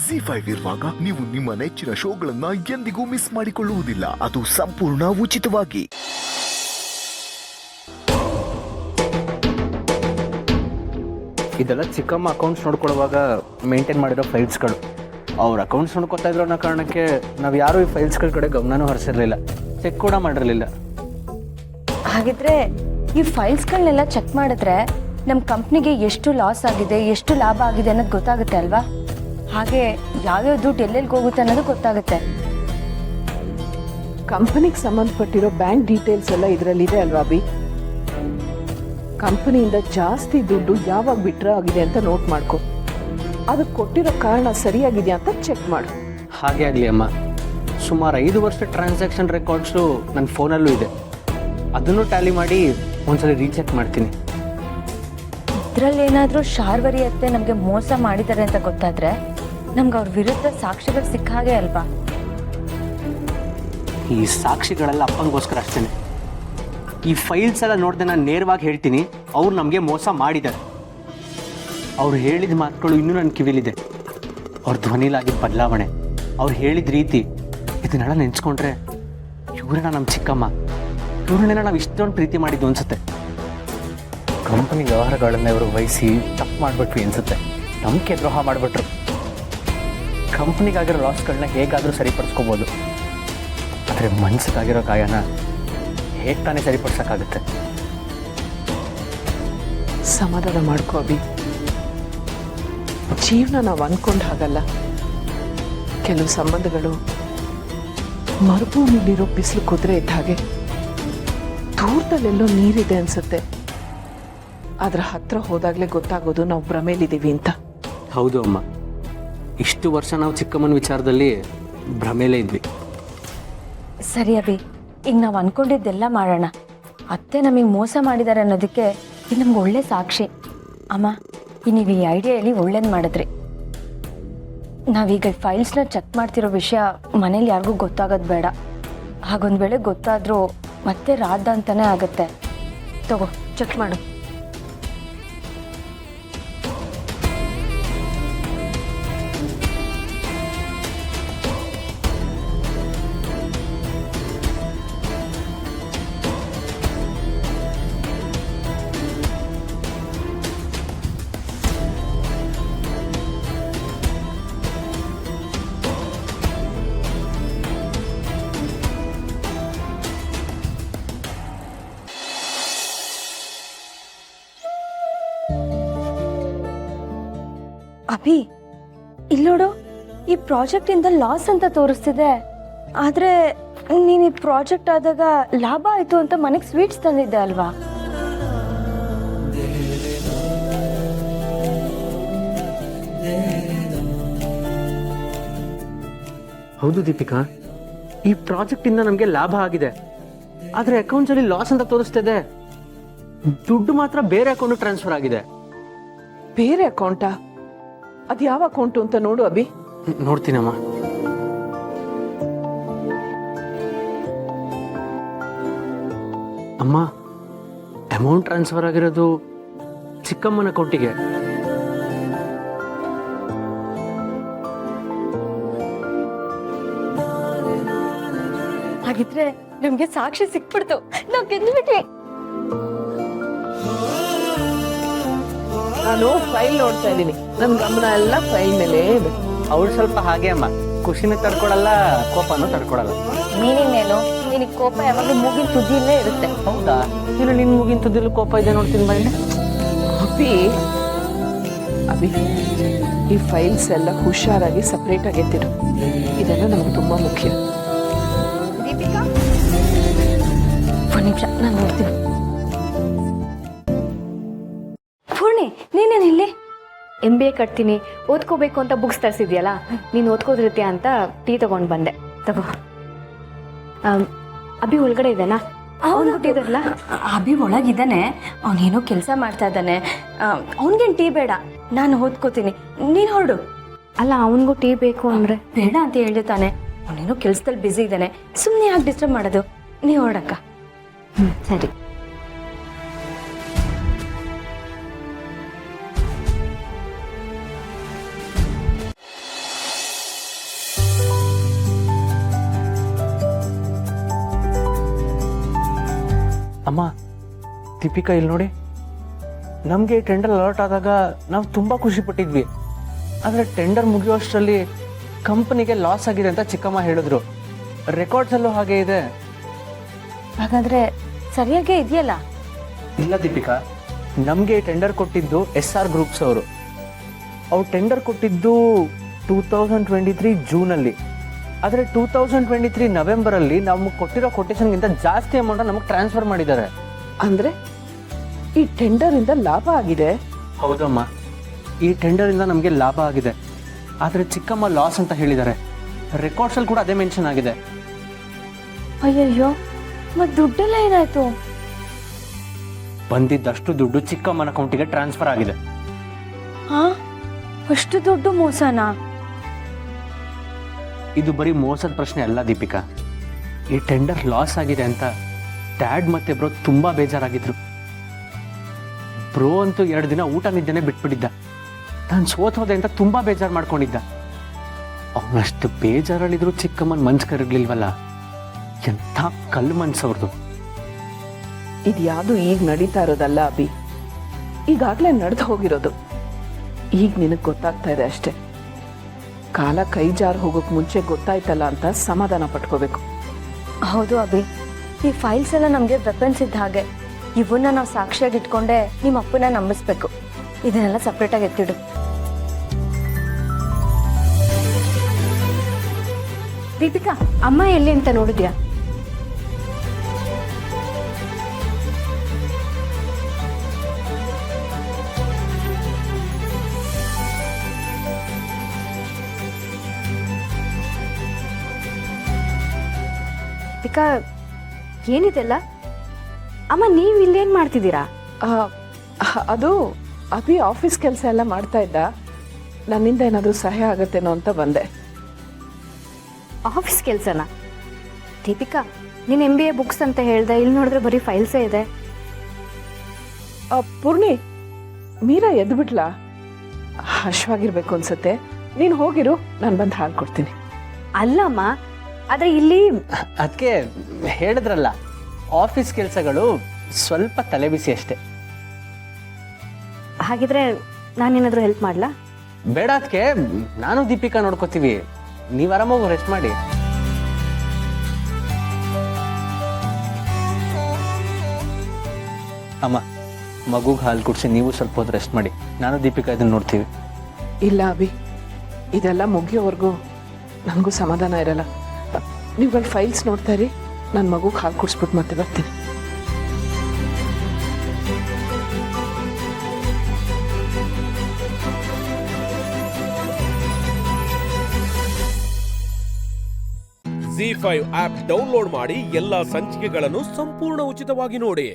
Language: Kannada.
ಜಿ5 ಇರುವಾಗ ನೀವು ನಿಮ್ಮ ನೆಚ್ಚಿನ ಶೋಗಳನ್ನ ಎಂದಿಗೂ ಮಿಸ್ ಮಾಡಿಕೊಳ್ಳುವುದಿಲ್ಲ. ಅದು ಸಂಪೂರ್ಣ ಉಚಿತವಾಗಿ. ಇದೆಲ್ಲ ಚಿಕ್ಕಮ್ಮ ಅಕೌಂಟ್ಸ್ ನೋಡ್ಕೊಳ್ಳುವಾಗ ಮೇಂಟೈನ್ ಮಾಡಿರೋ ಫೈಲ್ಸ್ಗಳು. ಅವ್ರ ಅಕೌಂಟ್ಸ್ ನೋಡ್ಕೊತಾ ಇದ್ರು ಅನ್ನೋ ಕಾರಣಕ್ಕೆ ನಾವು ಯಾರೂ ಈ ಫೈಲ್ಸ್ಗಳ ಕಡೆ ಗಮನನೂ ಹರಿಸಿರಲಿಲ್ಲ, ಚೆಕ್ ಕೂಡ ಮಾಡಿರಲಿಲ್ಲ. ಹಾಗಿದ್ರೆ ಈ ಫೈಲ್ಸ್ಗಳನ್ನೆಲ್ಲ ಚೆಕ್ ಮಾಡಿದ್ರೆ ನಮ್ಮ ಕಂಪ್ನಿಗೆ ಎಷ್ಟು ಲಾಸ್ ಆಗಿದೆ, ಎಷ್ಟು ಲಾಭ ಆಗಿದೆ ಅನ್ನೋದು ಗೊತ್ತಾಗುತ್ತೆ ಅಲ್ವಾ? ಹಾಗೆ ಯಾವ್ಯಾವ ದುಡ್ಡು ಎಲ್ಲೆಲ್ಲಿಗೆ ಹೋಗುತ್ತೆ ಅನ್ನೋದು ಗೊತ್ತಾಗುತ್ತೆ. ಕಂಪನಿಗೆ ಸಂಬಂಧಪಟ್ಟಿರೋ ಬ್ಯಾಂಕ್ ಡೀಟೇಲ್ಸ್ ಎಲ್ಲ ಇದರಲ್ಲಿದೆ ಅಲ್ವಾ ಅಭಿ? ಕಂಪನಿಯಿಂದ ಜಾಸ್ತಿ ದುಡ್ಡು ಯಾವಾಗ ವಿಡ್ರಾ ಆಗಿದೆ ಅಂತ ನೋಟ್ ಮಾಡ್ಕೊ. ಅದಕ್ಕೆ ಕೊಟ್ಟಿರೋ ಕಾರಣ ಸರಿಯಾಗಿದೆಯಾ ಅಂತ ಚೆಕ್ ಮಾಡು. ಹಾಗೆ ಆಗಲಿ ಅಮ್ಮ. ಸುಮಾರು 5 ವರ್ಷ ಟ್ರಾನ್ಸಾಕ್ಷನ್ ರೆಕಾರ್ಡ್ಸು ನನ್ನ ಫೋನಲ್ಲೂ ಇದೆ. ಅದನ್ನು ಟ್ಯಾಲಿ ಮಾಡಿ ಒಂದ್ಸಲ ರೀಚೆಕ್ ಮಾಡ್ತೀನಿ. ಇದರಲ್ಲಿ ಏನಾದರೂ ಶಾರ್ವರಿ ಅತ್ತೆ ನಮಗೆ ಮೋಸ ಮಾಡಿದ್ದಾರೆ ಅಂತ ಗೊತ್ತಾದ್ರೆ ನಮ್ಗೆ ಅವ್ರ ವಿರುದ್ಧ ಸಾಕ್ಷಿಗಳು ಸಿಕ್ಕ ಹಾಗೆ ಅಲ್ವಾ? ಈ ಸಾಕ್ಷಿಗಳೆಲ್ಲ ಅಪ್ಪನಿಗೋಸ್ಕರ ಅಷ್ಟೇ. ಈ ಫೈಲ್ಸ್ ಎಲ್ಲ ನೋಡಿದೆ ನಾನು ನೇರವಾಗಿ ಹೇಳ್ತೀನಿ, ಅವ್ರು ನಮಗೆ ಮೋಸ ಮಾಡಿದ್ದಾರೆ. ಅವ್ರು ಹೇಳಿದ ಮಾತುಗಳು ಇನ್ನೂ ನನ್ನ ಕಿವಿಲಿದೆ. ಅವ್ರ ಧ್ವನಿಲಾಗಿದ್ದ ಬದಲಾವಣೆ, ಅವ್ರು ಹೇಳಿದ ರೀತಿ, ಇದನ್ನೆಲ್ಲ ನೆನೆಸ್ಕೊಂಡ್ರೆ ಇವ್ರನ್ನ ನಮ್ಮ ಚಿಕ್ಕಮ್ಮ, ಇವ್ರನ್ನೆಲ್ಲ ನಾವು ಇಷ್ಟೊಂದು ಪ್ರೀತಿ ಮಾಡಿದ್ದು ಅನ್ಸುತ್ತೆ. ಕಂಪನಿ ವ್ಯವಹಾರಗಳನ್ನ ಇವರು ವಹಿಸಿ ತಪ್ಪು ಮಾಡಿಬಿಟ್ವಿ ಅನ್ಸುತ್ತೆ. ನಂಬಿಕೆ ದ್ರೋಹ ಮಾಡಿಬಿಟ್ರು. ಕಂಪ್ನಿಗಾಗಿರೋ ಲಾಸ್ಗಳನ್ನ ಹೇಗಾದರೂ ಸರಿಪಡಿಸ್ಕೋಬೋದು, ಆದರೆ ಮನಸ್ಸಿಗಾಗಿರೋ ಗಾಯನ ಹೇಗೆ ತಾನೇ ಸರಿಪಡಿಸೋಕ್ಕಾಗುತ್ತೆ? ಸಮಾಧಾನ ಮಾಡ್ಕೋ ಅಭಿ. ಜೀವನ ನಾವು ಅಂದ್ಕೊಂಡು ಹಾಗಲ್ಲ. ಕೆಲವು ಸಂಬಂಧಗಳು ಮರುಭೂಮಿಲಿರೋ ಬಿಸಿಲು ಕುದುರೆ ಇದ್ದ ಹಾಗೆ. ದೂರದಲ್ಲೆಲ್ಲೋ ನೀರಿದೆ ಅನ್ಸುತ್ತೆ, ಅದ್ರ ಹತ್ರ ಹೋದಾಗಲೇ ಗೊತ್ತಾಗೋದು ನಾವು ಭ್ರಮೇಲಿದ್ದೀವಿ ಅಂತ. ಹೌದು ಅಮ್ಮ, ಇಷ್ಟು ವರ್ಷ ನಾವು ಚಿಕ್ಕಮ್ಮನ ವಿಚಾರದಲ್ಲಿ ಭ್ರಮೇಲೇ ಇದ್ವಿ. ಸರಿ ಅಭಿ, ಈಗ ನಾವು ಅನ್ಕೊಂಡಿದ್ದೆಲ್ಲ ಮಾಡೋಣ. ಅತ್ತೆ ನಮಗೆ ಮೋಸ ಮಾಡಿದ್ದಾರೆ ಅನ್ನೋದಕ್ಕೆ ಇದು ನಮ್ಗೆ ಒಳ್ಳೆ ಸಾಕ್ಷಿ. ಅಮ್ಮ, ನೀವು ಈ ಐಡಿಯಾ ಹೇಳಿ ಒಳ್ಳೇದು ಮಾಡಿದ್ರಿ. ನಾವೀಗ ಫೈಲ್ಸ್ನ ಚೆಕ್ ಮಾಡ್ತಿರೋ ವಿಷಯ ಮನೇಲಿ ಯಾರಿಗೂ ಗೊತ್ತಾಗೋದು ಬೇಡ. ಹಾಗೊಂದು ವೇಳೆ ಗೊತ್ತಾದರೂ ಮತ್ತೆ ರಾಧ ಅಂತಾನೆ ಆಗುತ್ತೆ. ತಗೋ, ಚೆಕ್ ಮಾಡು. ಅಭಿ, ಇಲ್ಲೋಡು, ಈ ಪ್ರಾಜೆಕ್ಟ್ ಇಂದ ಲಾಸ್ ಅಂತ ತೋರಿಸ್ತಿದೆ. ಆದ್ರೆ ನೀನು ಈ ಪ್ರಾಜೆಕ್ಟ್ ಆದಾಗ ಲಾಭ ಆಯ್ತು ಅಂತ ಮನೆಗೆ ಸ್ವೀಟ್ಸ್ ತಂದಿದ್ದೆ ಅಲ್ವಾ? ಹೌದು ದೀಪಿಕಾ, ಈ ಪ್ರಾಜೆಕ್ಟ್ ಇಂದ ನಮಗೆ ಲಾಭ ಆಗಿದೆ, ಆದ್ರೆ ಅಕೌಂಟ್ಸ್ ಅಲ್ಲಿ ಲಾಸ್ ಅಂತ ತೋರಿಸ್ತಿದೆ. ದುಡ್ಡು ಮಾತ್ರ ಬೇರೆ ಅಕೌಂಟ್ ಟ್ರಾನ್ಸ್ಫರ್ ಆಗಿದೆ. ಬೇರೆ ಅಕೌಂಟಾ? ಅದು ಯಾವ ಅಕೌಂಟು ಅಂತ ನೋಡು ಅಭಿ. ನೋಡ್ತೀನಮ್ಮ. ಅಮ್ಮ, ಅಮೌಂಟ್ ಟ್ರಾನ್ಸ್ಫರ್ ಆಗಿರೋದು ಚಿಕ್ಕಮ್ಮನ ಅಕೌಂಟಿಗೆ. ಹಾಗಿದ್ರೆ ನಮ್ಗೆ ಸಾಕ್ಷಿ ಸಿಕ್ಬಿಡ್ತು, ನಾವು ಗೆದ್ಬಿಟ್ವಿ. ನಾನು ಫೈಲ್ ನೋಡ್ತಾ ಇದ್ದೀನಿ, ನನ್ನ ಗಮನ ಎಲ್ಲ ಫೈಲ್ ಮೇಲೆ ಇದೆ. ಅವಳು ಸ್ವಲ್ಪ ಹಾಗೆ ಅಮ್ಮ, ಖುಷಿನೂ ತಡ್ಕೊಳಲ್ಲ, ಕೋಪನೂ ತಡ್ಕೊಳಲ್ಲ. ನೀನಿನ್ನೇನು, ನಿನಗೆ ಕೋಪ ಯಾವಾಗಲೂ ಮೂಗಿನ ತುದಿಯಲ್ಲೇ ಇರುತ್ತೆ. ಹೌದಾ? ಇಲ್ಲ, ನಿನ್ ಮುಗಿನ ತುದಿಲು ಕೋಪ ಇದೆ, ನೋಡ್ತೀನಿ ಬಾಯಿಲೆ. ಅಭಿ ಅಭಿ, ಈ ಫೈಲ್ಸ್ ಎಲ್ಲ ಹುಷಾರಾಗಿ ಸಪ್ರೇಟ್ ಆಗಿ ಎತ್ತಿಡು. ಇದೆಲ್ಲ ನಮ್ಗೆ ತುಂಬಾ ಮುಖ್ಯ. ದೀಪಿಕಾ, ಒಂದು ನಿಮಿಷ, ನಾನು ನೋಡ್ತೀನಿ. ಪೂರ್ಣಿ, ನೀನೇನು ಇಲ್ಲಿ? MBA ಕಟ್ತೀನಿ, ಓದ್ಕೋಬೇಕು ಅಂತ ಬುಕ್ಸ್ ತರಿಸಿದ್ಯಲ್ಲ, ನೀನು ಓದ್ಕೋದಿರುತ್ತೆ ಅಂತ ಟೀ ತಗೊಂಡು ಬಂದೆ. ತಗೋ. ಅಭಿ ಒಳಗಡೆ ಇದ್ದಾನಾ? ಅವನು ಹುಟ್ಟಿದ್ರಲ್ಲ? ಅಭಿ ಒಳಗಿದ್ದಾನೆ, ಅವನೇನೋ ಕೆಲಸ ಮಾಡ್ತಾ ಇದ್ದಾನೆ. ಅವನಿಗೇನು ಟೀ ಬೇಡ, ನಾನು ಓದ್ಕೋತೀನಿ, ನೀನು ಹೊರಡು. ಅಲ್ಲ, ಅವನಿಗೂ ಟೀ ಬೇಕು ಅಂದರೆ ಬೇಡ ಅಂತ ಹೇಳ್ತಾನೆ. ಅವನೇನೋ ಕೆಲಸದಲ್ಲಿ ಬ್ಯುಸಿ ಇದ್ದಾನೆ, ಸುಮ್ಮನೆ ಯಾಕೆ ಡಿಸ್ಟರ್ಬ್ ಮಾಡೋದು? ನೀವು ಹೊರಡಕ್ಕ. ಸರಿ. ಅಮ್ಮ, ದೀಪಿಕಾ ಇಲ್ಲಿ ನೋಡಿ, ನಮಗೆ ಟೆಂಡರ್ ಅಲರ್ಟ್ ಆದಾಗ ನಾವು ತುಂಬ ಖುಷಿ ಪಟ್ಟಿದ್ವಿ. ಆದರೆ ಟೆಂಡರ್ ಮುಗಿಯೋಷ್ಟರಲ್ಲಿ ಕಂಪನಿಗೆ ಲಾಸ್ ಆಗಿದೆ ಅಂತ ಚಿಕ್ಕಮ್ಮ ಹೇಳಿದ್ರು. ರೆಕಾರ್ಡ್ಸಲ್ಲೂ ಹಾಗೆ ಇದೆ. ಹಾಗಾದ್ರೆ ಸರಿಯಾಗೇ ಇದೆಯಲ್ಲ? ಇಲ್ಲ ದೀಪಿಕಾ, ನಮಗೆ ಟೆಂಡರ್ ಕೊಟ್ಟಿದ್ದು SR ಗ್ರೂಪ್ಸ್ ಅವರು. ಅವ್ರು ಟೆಂಡರ್ ಕೊಟ್ಟಿದ್ದು 2023 ಜೂನಲ್ಲಿ. ಆದರೆ 2023 ನವೆಂಬರಲ್ಲಿ ನಮಗೆ ಕೊಟ್ಟಿರೋ ಕೊಟೇಶನ್ಗಿಂತ ಜಾಸ್ತಿ ಅಮೌಂಟ್ ನಮಗೆ ಟ್ರಾನ್ಸ್ಫರ್ ಮಾಡಿದ್ದಾರೆ. ಅಂದ್ರೆ ಈ ಟೆಂಡರ್ ಇಂದ ಲಾಭ ಆಗಿದೆ? ಹೌದಮ್ಮ, ಈ ಟೆಂಡರಿಂದ ನಮಗೆ ಲಾಭ ಆಗಿದೆ. ಆದರೆ ಚಿಕ್ಕಮ್ಮ ಲಾಸ್ ಅಂತ ಹೇಳಿದ್ದಾರೆ. ರೆಕಾರ್ಡ್ಸಲ್ಲಿ ಕೂಡ ಅದೇ ಮೆನ್ಷನ್ ಆಗಿದೆ. ಅಯ್ಯಯ್ಯೋ, ಮತ್ತೆ ದುಡ್ಡೆಲ್ಲ ಏನಾಯ್ತು? ಬಂದಿದ್ದಷ್ಟು ದುಡ್ಡು ಚಿಕ್ಕಮ್ಮನ ಅಕೌಂಟಿಗೆ ಟ್ರಾನ್ಸ್ಫರ್ ಆಗಿದೆ. ಹಾ, ಅಷ್ಟು ದೊಡ್ಡ ಮೋಸನಾ? ಇದು ಬರೀ ಮೋಸದ ಪ್ರಶ್ನೆ ಅಲ್ಲ ದೀಪಿಕಾ. ಈ ಟೆಂಡರ್ ಲಾಸ್ ಆಗಿದೆ ಅಂತ ಡ್ಯಾಡ್ ಮತ್ತೆ ಬ್ರೋ ತುಂಬಾ ಬೇಜಾರಾಗಿದ್ರು. ಬ್ರೋ ಅಂತೂ 2 ದಿನ ಊಟ ನಿದ್ದೆನೆ ಬಿಟ್ಬಿಟ್ಟಿದ್ದ. ನಾನು ಸೋತೋದೆ ಅಂತ ತುಂಬಾ ಬೇಜಾರು ಮಾಡ್ಕೊಂಡಿದ್ದ. ಅವನಷ್ಟು ಬೇಜಾರಲ್ಲಿದ್ರು ಚಿಕ್ಕಮ್ಮನ ಮನ್ಸು ಕರಗ್ಲಿಲ್ವಲ್ಲ. ಎಂಥ ಕಲ್ಲು ಮನ್ಸವ್ರದು. ಇದ್ಯಾವುದು ಈಗ ನಡೀತಾ ಇರೋದಲ್ಲ ಅಭಿ, ಈಗಾಗಲೇ ನಡೆದು ಹೋಗಿರೋದು. ಈಗ ನಿನಗೆ ಗೊತ್ತಾಗ್ತಾ ಇದೆ ಅಷ್ಟೆ. ಕಾಲ ಕೈ ಜಾರು ಹೋಗೋಕೆ ಮುಂಚೆ ಗೊತ್ತಾಯ್ತಲ್ಲ ಅಂತ ಸಮಾಧಾನ ಪಟ್ಕೋಬೇಕು. ಹೌದು ಅಭಿ, ಈ ಫೈಲ್ಸ್ ಎಲ್ಲ ನಮಗೆ ವೆಪನ್ಸ್ ಇದ್ದ ಹಾಗೆ. ಇವನ್ನ ನಾವು ಸಾಕ್ಷಿಯಾಗಿ ಇಟ್ಕೊಂಡೆ ನಿಮ್ಮ ಅಪ್ಪನ ನಂಬಿಸ್ಬೇಕು. ಇದನ್ನೆಲ್ಲ ಸಪ್ರೇಟಾಗಿ ಎತ್ತಿಡು. ದೀಪಿಕಾ, ಅಮ್ಮ ಎಲ್ಲಿ ಅಂತ ನೋಡಿದ್ಯಾ? ದೀಪಿಕಾ, ಏನಿದೆಲ್ಲ? ಅಮ್ಮ, ನೀವು ಇಲ್ಲೇನು ಮಾಡ್ತಿದ್ದೀರಾ? ಅದು ಅಭಿ ಆಫೀಸ್ ಕೆಲಸ ಎಲ್ಲ ಮಾಡ್ತಾ ಇದ್ದ. ನನ್ನಿಂದ ಏನಾದರೂ ಸಹಾಯ ಆಗುತ್ತೇನೋ ಅಂತ ಬಂದೆ. ಆಫೀಸ್ ಕೆಲಸನಾ? ದೀಪಿಕಾ, ನೀನು MBA ಬುಕ್ಸ್ ಅಂತ ಹೇಳ್ದೆ, ಇಲ್ಲಿ ನೋಡಿದ್ರೆ ಬರೀ ಫೈಲ್ಸೇ ಇದೆ. ಪೂರ್ಣಿ, ಮೀರಾ ಎದ್ದು ಬಿಟ್ಲಾ? ಹಶ್ವಾಗಿರ್ಬೇಕು ಅನ್ಸುತ್ತೆ. ನೀನು ಹೋಗಿರು, ನಾನು ಬಂದು ಹಾಲು ಕೊಡ್ತೀನಿ. ಅಲ್ಲಮ್ಮ, ಆದರೆ ಇಲ್ಲಿ ಅದಕ್ಕೆ ಹೇಳಿದ್ರಲ್ಲ, ಆಫೀಸ್ ಕೆಲಸಗಳು ಸ್ವಲ್ಪ ತಲೆಬಿಸಿ ಅಷ್ಟೇ. ಹಾಗಿದ್ರೆ ನಾನೇನಾದರೂ ಹೆಲ್ಪ್ ಮಾಡಲಾ? ಬೇಡ, ಅದಕ್ಕೆ ನಾನು ದೀಪಿಕಾ ನೋಡ್ಕೋತೀವಿ. ನೀವು ಆರಾಮಾಗಿ ರೆಸ್ಟ್ ಮಾಡಿ. ಅಮ್ಮ, ಮಗುಗೆ ಹಾಲು ಕುಡಿಸಿ ನೀವು ಸ್ವಲ್ಪ ಹೊತ್ತು ರೆಸ್ಟ್ ಮಾಡಿ. ನಾನು ದೀಪಿಕಾ ಇದನ್ನು ನೋಡ್ತೀವಿ. ಇಲ್ಲ ಅಭಿ, ಇದೆಲ್ಲ ಮುಗಿಯೋವರೆಗೂ ನನಗೂ ಸಮಾಧಾನ ಇರಲ್ಲ. ನೀವುಗಳು ಫೈಲ್ಸ್ ನೋಡ್ತಾ ಇರಿ, ನನ್ನ ಮಗುಗೆ ಹಾಲು ಕುಡಿಸ್ಬಿಟ್ಟು ಮತ್ತೆ ಬರ್ತೀನಿ. ZEE5 ಆಪ್ ಡೌನ್ಲೋಡ್ ಮಾಡಿ ಎಲ್ಲಾ ಸಂಚಿಕೆಗಳನ್ನು ಸಂಪೂರ್ಣ ಉಚಿತವಾಗಿ ನೋಡಿ.